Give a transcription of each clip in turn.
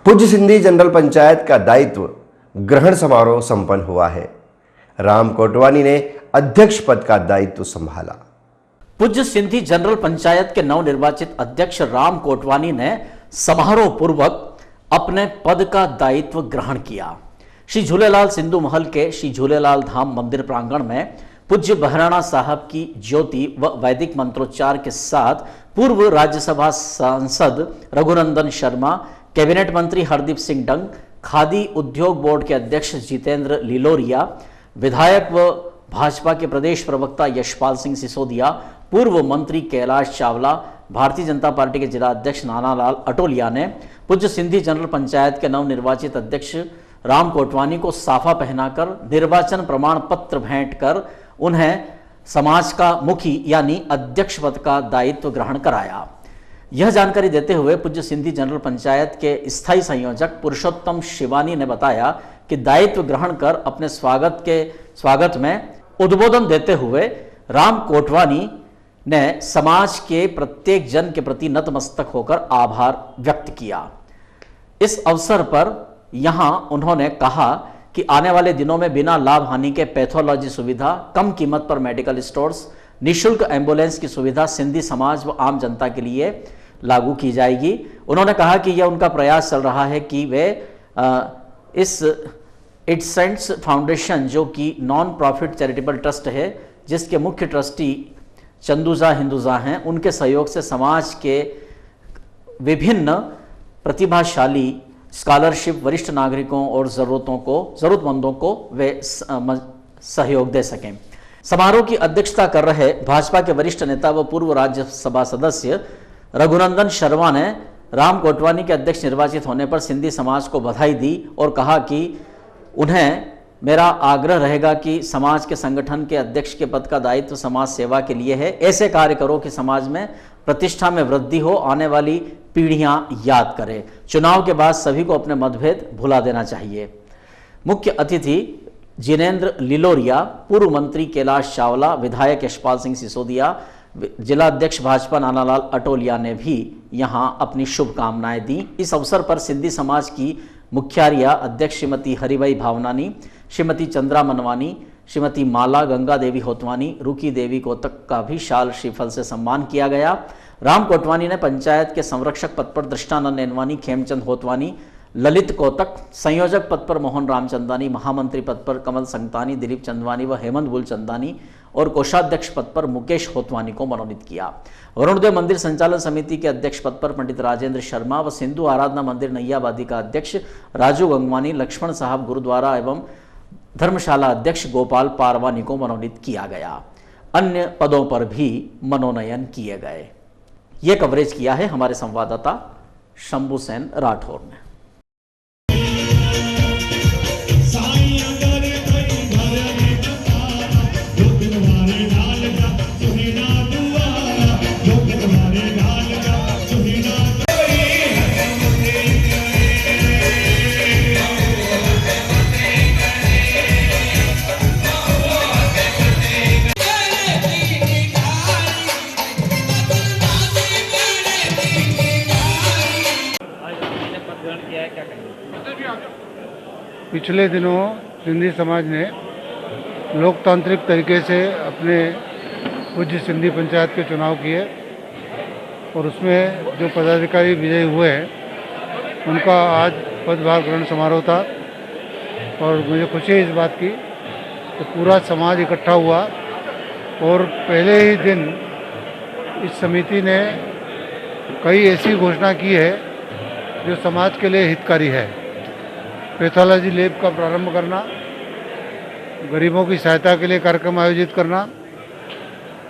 पूज्य सिंधी जनरल पंचायत का दायित्व ग्रहण समारोह संपन्न हुआ है। राम कोटवानी ने अध्यक्ष पद का दायित्व संभाला। पूज्य सिंधी जनरल पंचायत के नवनिर्वाचित अध्यक्ष राम कोटवानी ने समारोह पूर्वक अपने पद का दायित्व ग्रहण किया। श्री झूलेलाल सिंधु महल के श्री झूलेलाल धाम मंदिर प्रांगण में पूज्य बहराणा साहब की ज्योति व वैदिक मंत्रोच्चार के साथ पूर्व राज्यसभा सांसद रघुनंदन शर्मा, कैबिनेट मंत्री हरदीप सिंह डंग, खादी उद्योग बोर्ड के अध्यक्ष जितेंद्र लिलोरिया, विधायक व भाजपा के प्रदेश प्रवक्ता यशपाल सिंह सिसोदिया, पूर्व मंत्री कैलाश चावला, भारतीय जनता पार्टी के जिला अध्यक्ष नानालाल अटोलिया ने पूज्य सिंधी जनरल पंचायत के नवनिर्वाचित अध्यक्ष राम कोटवानी को साफा पहनाकर निर्वाचन प्रमाण पत्र भेंट कर उन्हें समाज का मुखी यानी अध्यक्ष पद का दायित्व ग्रहण कराया। यह जानकारी देते हुए पूज्य सिंधी जनरल पंचायत के स्थायी संयोजक पुरुषोत्तम शिवानी ने बताया कि दायित्व ग्रहण कर अपने स्वागत में उद्बोधन देते हुए राम कोटवानी ने समाज के प्रत्येक जन के प्रति नतमस्तक होकर आभार व्यक्त किया। इस अवसर पर यहां उन्होंने कहा कि आने वाले दिनों में बिना लाभ हानि के पैथोलॉजी सुविधा, कम कीमत पर मेडिकल स्टोर्स, निःशुल्क एम्बुलेंस की सुविधा सिंधी समाज व आम जनता के लिए लागू की जाएगी। उन्होंने कहा कि यह उनका प्रयास चल रहा है कि वे इस इट्सेंट्स फाउंडेशन, जो कि नॉन प्रॉफिट चैरिटेबल ट्रस्ट है, जिसके मुख्य ट्रस्टी चंदुजा हिंदुजा हैं, उनके सहयोग से समाज के विभिन्न प्रतिभाशाली स्कॉलरशिप वरिष्ठ नागरिकों और जरूरतमंदों को वे सहयोग दे सकें। समारोह की अध्यक्षता कर रहे भाजपा के वरिष्ठ नेता व पूर्व राज्यसभा सदस्य रघुनंदन शर्मा ने राम कोटवानी के अध्यक्ष निर्वाचित होने पर सिंधी समाज को बधाई दी और कहा कि उन्हें मेरा आग्रह रहेगा कि समाज के संगठन के अध्यक्ष के पद का दायित्व समाज सेवा के लिए है। ऐसे कार्य करो कि समाज में प्रतिष्ठा में वृद्धि हो, आने वाली पीढ़ियां याद करें। चुनाव के बाद सभी को अपने मतभेद भुला देना चाहिए। मुख्य अतिथि जिनेंद्र लिलोरिया, पूर्व मंत्री कैलाश चावला, विधायक यशपाल सिंह सिसोदिया, जिला अध्यक्ष भाजपा नानालाल अटोलिया ने भी यहां अपनी शुभकामनाएं दी। इस अवसर पर सिंधी समाज की मुखियारिया अध्यक्ष श्रीमती हरिभाई भावनानी, श्रीमती चंद्रा मनवानी, श्रीमती माला गंगा देवी होतवानी, रुकी देवी कोतक का भी शाल श्रीफल से सम्मान किया गया। राम कोटवानी ने पंचायत के संरक्षक पद पर दृष्टानंद एनवानी, खेमचंद होतवानी, ललित कोतक, संयोजक पद पर मोहन रामचंदानी, महामंत्री पद पर कमल संगतानी, दिलीप चंदवानी व हेमंत बुलचंदानी और कोषाध्यक्ष पद पर मुकेश होतवानी को मनोनीत किया। वरुणोदय मंदिर संचालन समिति के अध्यक्ष पद पर पंडित राजेंद्र शर्मा व सिंधु आराधना मंदिर नैयाबादी का अध्यक्ष राजू गंगवानी, लक्ष्मण साहब गुरुद्वारा एवं धर्मशाला अध्यक्ष गोपाल पारवानी को मनोनीत किया गया। अन्य पदों पर भी मनोनयन किए गए। ये कवरेज किया है हमारे संवाददाता शंभू सेन राठौर ने। पिछले दिनों सिंधी समाज ने लोकतांत्रिक तरीके से अपने पूज्य सिंधी पंचायत के चुनाव किए और उसमें जो पदाधिकारी विजयी हुए हैं उनका आज पदभार ग्रहण समारोह था। और मुझे खुशी है इस बात की कि पूरा समाज इकट्ठा हुआ और पहले ही दिन इस समिति ने कई ऐसी घोषणा की है जो समाज के लिए हितकारी है। पैथोलॉजी लैब का प्रारंभ करना, गरीबों की सहायता के लिए कार्यक्रम आयोजित करना,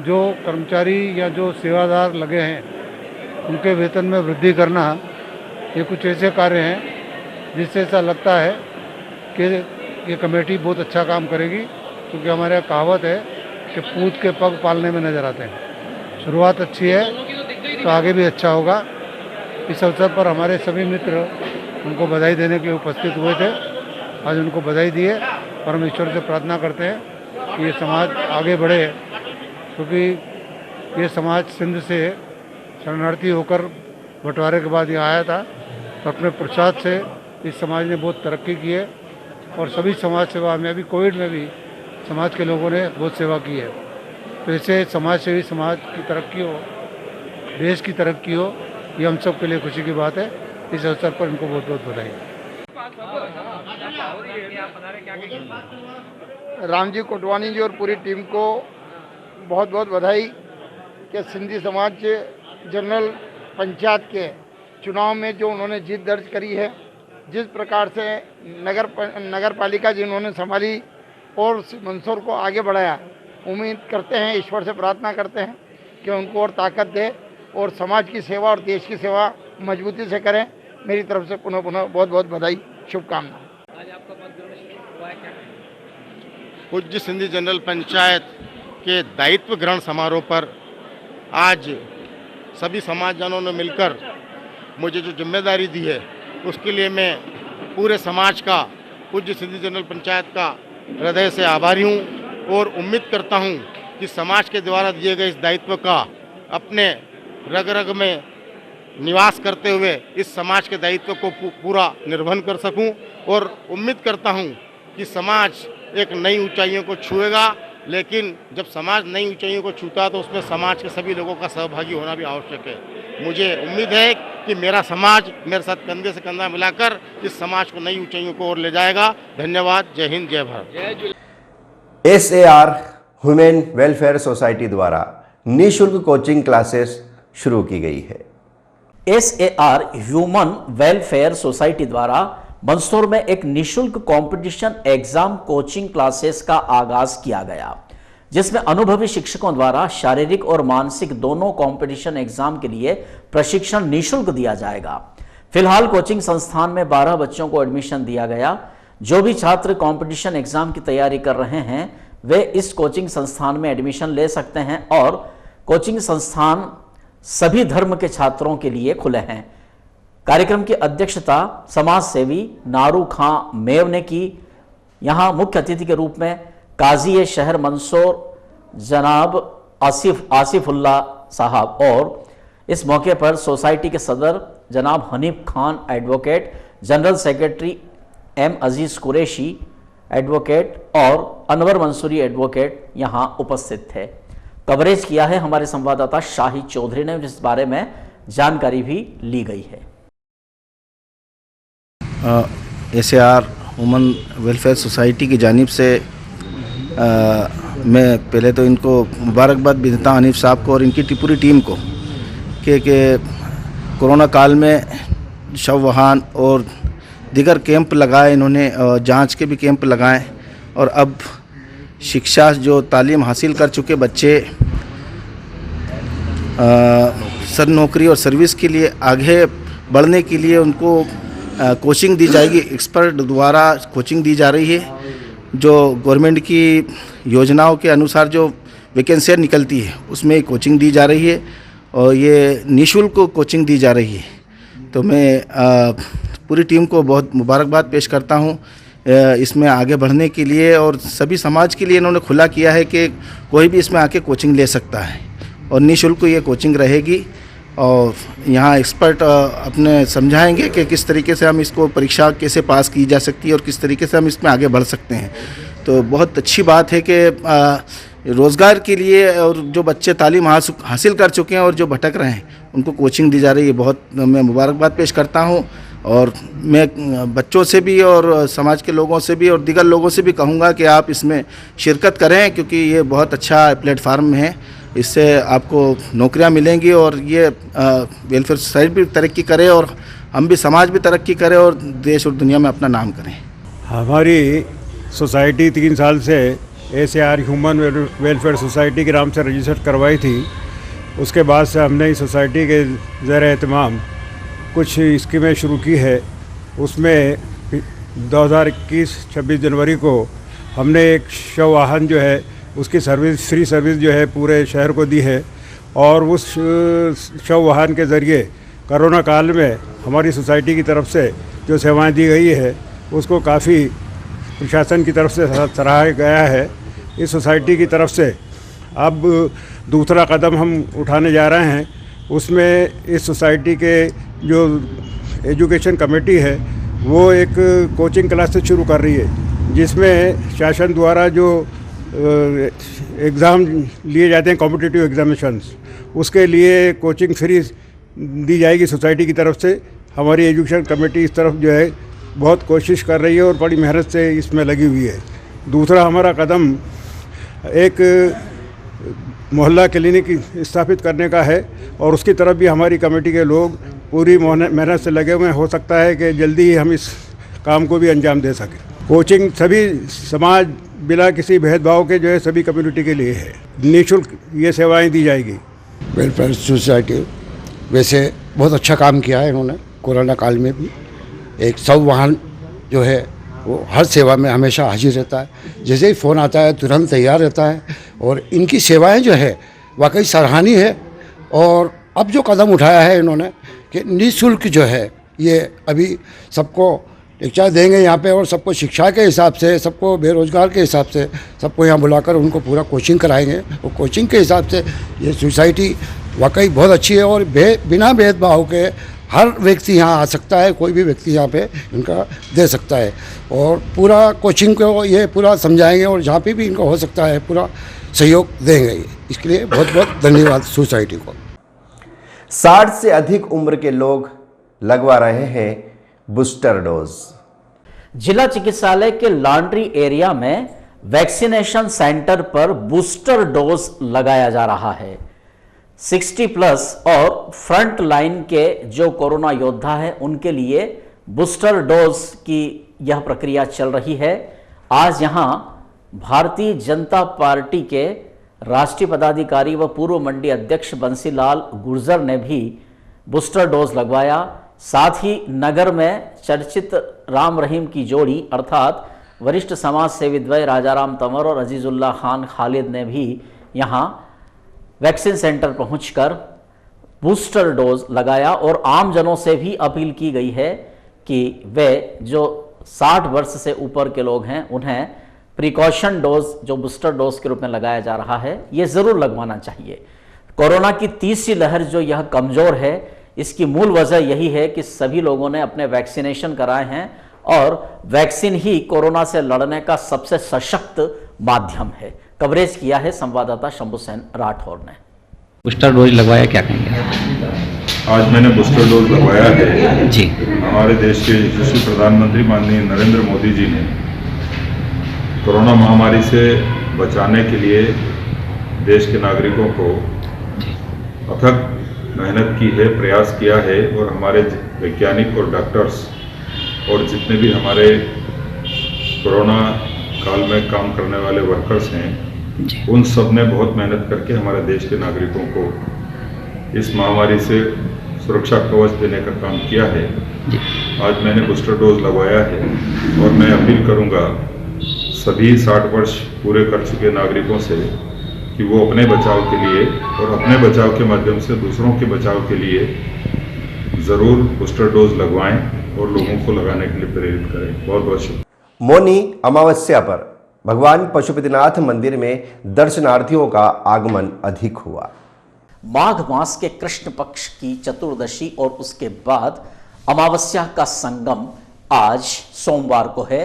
जो कर्मचारी या जो सेवादार लगे हैं उनके वेतन में वृद्धि करना, ये कुछ ऐसे कार्य हैं जिससे ऐसा लगता है कि ये कमेटी बहुत अच्छा काम करेगी, क्योंकि हमारे यहाँ कहावत है कि पूत के पग पालने में नज़र आते हैं। शुरुआत अच्छी है तो आगे भी अच्छा होगा। इस अवसर पर हमारे सभी मित्र उनको बधाई देने के लिए उपस्थित हुए थे। आज उनको बधाई दिए और हम ईश्वर से प्रार्थना करते हैं कि ये समाज आगे बढ़े, क्योंकि ये समाज सिंध से शरणार्थी होकर बंटवारे के बाद यहाँ आया था तो अपने प्रसाद से इस समाज ने बहुत तरक्की की है और सभी समाज सेवा में अभी कोविड में भी समाज के लोगों ने बहुत सेवा की है। तो इससे समाज सेवी समाज की तरक्की हो, देश की तरक्की हो, ये हम सब के लिए खुशी की बात है। इस अवसर पर इनको बहुत बहुत बधाई। रामजी कोटवानी जी और पूरी टीम को बहुत बहुत बधाई कि सिंधी समाज जनरल पंचायत के चुनाव में जो उन्होंने जीत दर्ज करी है, जिस प्रकार से नगर पालिका जिन्होंने संभाली और मंदसौर को आगे बढ़ाया, उम्मीद करते हैं, ईश्वर से प्रार्थना करते हैं कि उनको और ताकत दे और समाज की सेवा और देश की सेवा मजबूती से करें। मेरी तरफ से पुनः पुनः बहुत बहुत बधाई, शुभकामनाएं। पूज्य सिंधी जनरल पंचायत के दायित्व ग्रहण समारोह पर आज सभी समाजजनों ने मिलकर मुझे जो जिम्मेदारी दी है, उसके लिए मैं पूरे समाज का, पूज्य सिंधी जनरल पंचायत का हृदय से आभारी हूँ और उम्मीद करता हूँ कि समाज के द्वारा दिए गए इस दायित्व का अपने रग रग में निवास करते हुए इस समाज के दायित्व को पूरा निर्वहन कर सकूं और उम्मीद करता हूं कि समाज एक नई ऊंचाइयों को छुएगा। लेकिन जब समाज नई ऊंचाइयों को छूता तो उसमें समाज के सभी लोगों का सहभागी होना भी आवश्यक है। मुझे उम्मीद है कि मेरा समाज मेरे साथ कंधे से कंधा मिलाकर इस समाज को नई ऊंचाइयों को ओर ले जाएगा। धन्यवाद। जय हिंद, जय Bharat. SAR human welfare society द्वारा निःशुल्क कोचिंग क्लासेस शुरू की गई है। SAR ह्यूमन वेलफेयर सोसाइटी द्वारा मंदसौर में एक निशुल्क कंपटीशन एग्जाम कोचिंग क्लासेस का आगाज किया गया, जिसमें अनुभवी शिक्षकों द्वारा शारीरिक और मानसिक दोनों कंपटीशन एग्जाम के लिए प्रशिक्षण निशुल्क दिया जाएगा। फिलहाल कोचिंग संस्थान में 12 बच्चों को एडमिशन दिया गया। जो भी छात्र कंपटीशन एग्जाम की तैयारी कर रहे हैं वे इस कोचिंग संस्थान में एडमिशन ले सकते हैं और कोचिंग संस्थान सभी धर्म के छात्रों के लिए खुले हैं। कार्यक्रम की अध्यक्षता समाज सेवी नारू खां मेव ने की। यहां मुख्य अतिथि के रूप में काजी शहर मंदसौर जनाब आसिफुल्ला साहब और इस मौके पर सोसाइटी के सदर जनाब Hanif Khan advocate, general secretary M अजीज कुरैशी एडवोकेट और अनवर मंसूरी एडवोकेट यहां उपस्थित थे। कवरेज किया है हमारे संवाददाता शाहिद चौधरी ने, जिस बारे में जानकारी भी ली गई है। SAR ह्यूमन वेलफेयर सोसाइटी की जानिब से मैं पहले तो इनको मुबारकबाद भी देता हूं, हनीफ साहब को और इनकी पूरी टीम को कि कोरोना काल में शववाहन और दीगर कैंप लगाए इन्होंने, जांच के भी कैंप लगाए और अब शिक्षा जो तालीम हासिल कर चुके बच्चे सर नौकरी और सर्विस के लिए आगे बढ़ने के लिए उनको कोचिंग दी जाएगी। एक्सपर्ट द्वारा कोचिंग दी जा रही है। जो गवर्नमेंट की योजनाओं के अनुसार जो वैकेंसियाँ निकलती है उसमें कोचिंग दी जा रही है और ये निःशुल्क कोचिंग दी जा रही है। तो मैं पूरी टीम को बहुत मुबारकबाद पेश करता हूँ इसमें आगे बढ़ने के लिए और सभी समाज के लिए इन्होंने खुला किया है कि कोई भी इसमें आके कोचिंग ले सकता है और निःशुल्क ये कोचिंग रहेगी और यहाँ एक्सपर्ट अपने समझाएंगे कि किस तरीके से हम इसको परीक्षा कैसे पास की जा सकती है और किस तरीके से हम इसमें आगे बढ़ सकते हैं। तो बहुत अच्छी बात है कि रोज़गार के लिए और जो बच्चे तालीम हासिल कर चुके हैं और जो भटक रहे हैं उनको कोचिंग दी जा रही है। बहुत मैं मुबारकबाद पेश करता हूँ और मैं बच्चों से भी और समाज के लोगों से भी और दीगर लोगों से भी कहूँगा कि आप इसमें शिरकत करें क्योंकि ये बहुत अच्छा प्लेटफार्म है। इससे आपको नौकरियां मिलेंगी और ये वेलफेयर सोसाइटी भी तरक्की करे और हम भी समाज भी तरक्की करें और देश और दुनिया में अपना नाम करें। हमारी सोसाइटी 3 साल से SAR ह्यूमन वेलफेयर सोसाइटी के नाम से रजिस्टर करवाई थी। उसके बाद से हमने इस सोसाइटी के ज़ेर एहतमाम कुछ स्कीमें शुरू की है। उसमें 2021 26 जनवरी को हमने एक शव वाहन जो है उसकी सर्विस, फ्री सर्विस जो है पूरे शहर को दी है और उस शव वाहन के ज़रिए कोरोना काल में हमारी सोसाइटी की तरफ से जो सेवाएं दी गई है उसको काफ़ी प्रशासन की तरफ से सराहा गया है। इस सोसाइटी की तरफ से अब दूसरा कदम हम उठाने जा रहे हैं। उसमें इस सोसाइटी के जो एजुकेशन कमेटी है वो एक कोचिंग क्लासेस शुरू कर रही है, जिसमें शासन द्वारा जो एग्ज़ाम लिए जाते हैं कॉम्पिटिटिव एग्जामिनेशंस, उसके लिए कोचिंग फ्री दी जाएगी सोसाइटी की तरफ से। हमारी एजुकेशन कमेटी इस तरफ जो है बहुत कोशिश कर रही है और बड़ी मेहनत से इसमें लगी हुई है। दूसरा हमारा कदम एक मोहल्ला क्लिनिक स्थापित करने का है और उसकी तरफ भी हमारी कमेटी के लोग पूरी मेहनत से लगे हुए हैं। हो सकता है कि जल्दी ही हम इस काम को भी अंजाम दे सकें। कोचिंग सभी समाज बिना किसी भेदभाव के जो है सभी कम्युनिटी के लिए है, निःशुल्क ये सेवाएं दी जाएगी। वेलफेयर सोसाइटी वैसे बहुत अच्छा काम किया है इन्होंने। कोरोना काल में भी एक सब वाहन जो है वो हर सेवा में हमेशा हाजिर रहता है, जैसे ही फ़ोन आता है तुरंत तैयार रहता है और इनकी सेवाएं जो है वाकई सराहनीय है। और अब जो कदम उठाया है इन्होंने कि निःशुल्क जो है ये अभी सबको शिक्षा देंगे यहाँ पे और सबको शिक्षा के हिसाब से, सबको बेरोजगार के हिसाब से सबको यहाँ बुलाकर उनको पूरा कोचिंग कराएंगे। और कोचिंग के हिसाब से ये सोसाइटी वाकई बहुत अच्छी है और बिना भेदभाव के हर व्यक्ति यहाँ आ सकता है, कोई भी व्यक्ति यहाँ पे इनका दे सकता है और पूरा कोचिंग को ये पूरा समझाएंगे और जहाँ पे भी इनको हो सकता है पूरा सहयोग देंगे। इसके लिए बहुत बहुत धन्यवाद सोसाइटी को। 60 से अधिक उम्र के लोग लगवा रहे हैं बूस्टर डोज। जिला चिकित्सालय के लॉन्ड्री एरिया में वैक्सीनेशन सेंटर पर बूस्टर डोज लगाया जा रहा है। 60 प्लस और फ्रंट लाइन के जो कोरोना योद्धा हैं उनके लिए बूस्टर डोज की यह प्रक्रिया चल रही है। आज यहां भारतीय जनता पार्टी के राष्ट्रीय पदाधिकारी व पूर्व मंडी अध्यक्ष बंसीलाल गुर्जर ने भी बूस्टर डोज लगवाया। साथ ही नगर में चर्चित राम रहीम की जोड़ी अर्थात वरिष्ठ समाज सेवी द्वय राजाराम तंवर और अजीजुल्ला खान खालिद ने भी यहां वैक्सीन सेंटर पहुंचकर बूस्टर डोज लगाया और आम जनों से भी अपील की गई है कि वे जो 60 वर्ष से ऊपर के लोग हैं उन्हें प्रिकॉशन डोज जो बूस्टर डोज के रूप में लगाया जा रहा है ये जरूर लगवाना चाहिए। कोरोना की तीसरी लहर जो यह कमजोर है, इसकी मूल वजह यही है कि सभी लोगों ने अपने वैक्सीनेशन कराए हैं और वैक्सीन ही कोरोना से लड़ने का सबसे सशक्त माध्यम है। कवरेज किया है संवाददाता शंभू सेन राठौर ने। बूस्टर डोज लगवाया, क्या कहेंगे? आज मैंने बूस्टर डोज लगवाया है जी। हमारे देश के यशस्वी प्रधानमंत्री माननीय नरेंद्र मोदी जी ने कोरोना महामारी से बचाने के लिए देश के नागरिकों को अथक मेहनत की है, प्रयास किया है और हमारे वैज्ञानिक और डॉक्टर्स और जितने भी हमारे कोरोना काल में काम करने वाले वर्कर्स हैं उन सब ने बहुत मेहनत करके हमारे देश के नागरिकों को इस महामारी से सुरक्षा कवच देने का काम किया है। आज मैंने बूस्टर डोज लगवाया है और मैं अपील करूंगा सभी 60 वर्ष पूरे कर चुके नागरिकों से कि वो अपने बचाव के लिए और अपने बचाव के माध्यम से दूसरों के बचाव के लिए ज़रूर बूस्टर डोज लगवाएं और लोगों को लगाने के लिए प्रेरित करें। बहुत बहुत शुक्रिया। मौनी अमावस्या पर भगवान पशुपतिनाथ मंदिर में दर्शनार्थियों का आगमन अधिक हुआ। माघ मास के कृष्ण पक्ष की चतुर्दशी और उसके बाद अमावस्या का संगम आज सोमवार को है।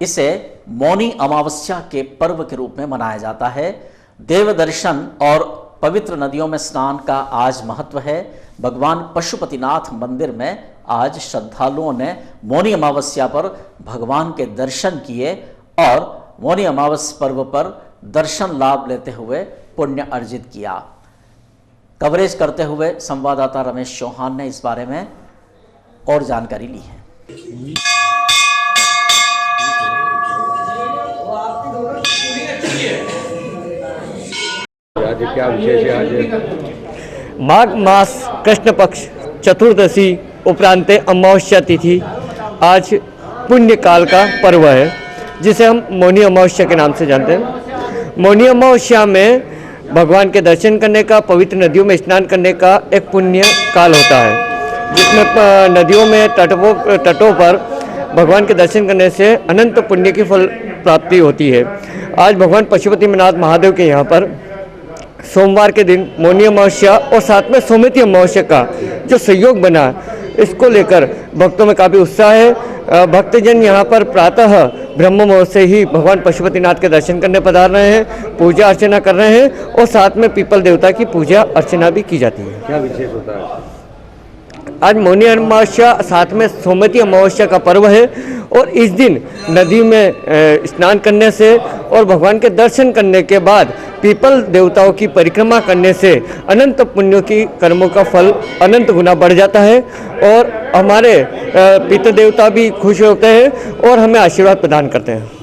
इसे मौनी अमावस्या के पर्व के रूप में मनाया जाता है। देव दर्शन और पवित्र नदियों में स्नान का आज महत्व है। भगवान पशुपतिनाथ मंदिर में आज श्रद्धालुओं ने मौनी अमावस्या पर भगवान के दर्शन किए और मौनी अमावस्या पर्व पर दर्शन लाभ लेते हुए पुण्य अर्जित किया। कवरेज करते हुए संवाददाता रमेश चौहान ने इस बारे में और जानकारी ली है। क्या विशेष है आज? माघ मास कृष्ण पक्ष चतुर्दशी उपरांत अमावस्या तिथि आज पुण्य काल का पर्व है, जिसे हम मौनी अमावस्या के नाम से जानते हैं। मौनी अमावस्या में भगवान के दर्शन करने का, पवित्र नदियों में स्नान करने का एक पुण्य काल होता है, जिसमें नदियों में तटों पर भगवान के दर्शन करने से अनंत पुण्य की फल प्राप्ति होती है। आज भगवान पशुपतिनाथ महादेव के यहाँ पर सोमवार के दिन मौनी अमावस्या और साथ में सोमवती अमावस्या का जो संयोग बना, इसको लेकर भक्तों में काफ़ी उत्साह है। भक्तजन यहाँ पर प्रातः ब्रह्म मुहूर्त से ही भगवान पशुपतिनाथ के दर्शन करने पधार रहे हैं, पूजा अर्चना कर रहे हैं और साथ में पीपल देवता की पूजा अर्चना भी की जाती है। क्या विशेष होता है? आज मौनी अमावस्या साथ में सोमवती अमावस्या का पर्व है और इस दिन नदी में स्नान करने से और भगवान के दर्शन करने के बाद पीपल देवताओं की परिक्रमा करने से अनंत पुण्यों की कर्मों का फल अनंत गुना बढ़ जाता है और हमारे पितृ देवता भी खुश होते हैं और हमें आशीर्वाद प्रदान करते हैं।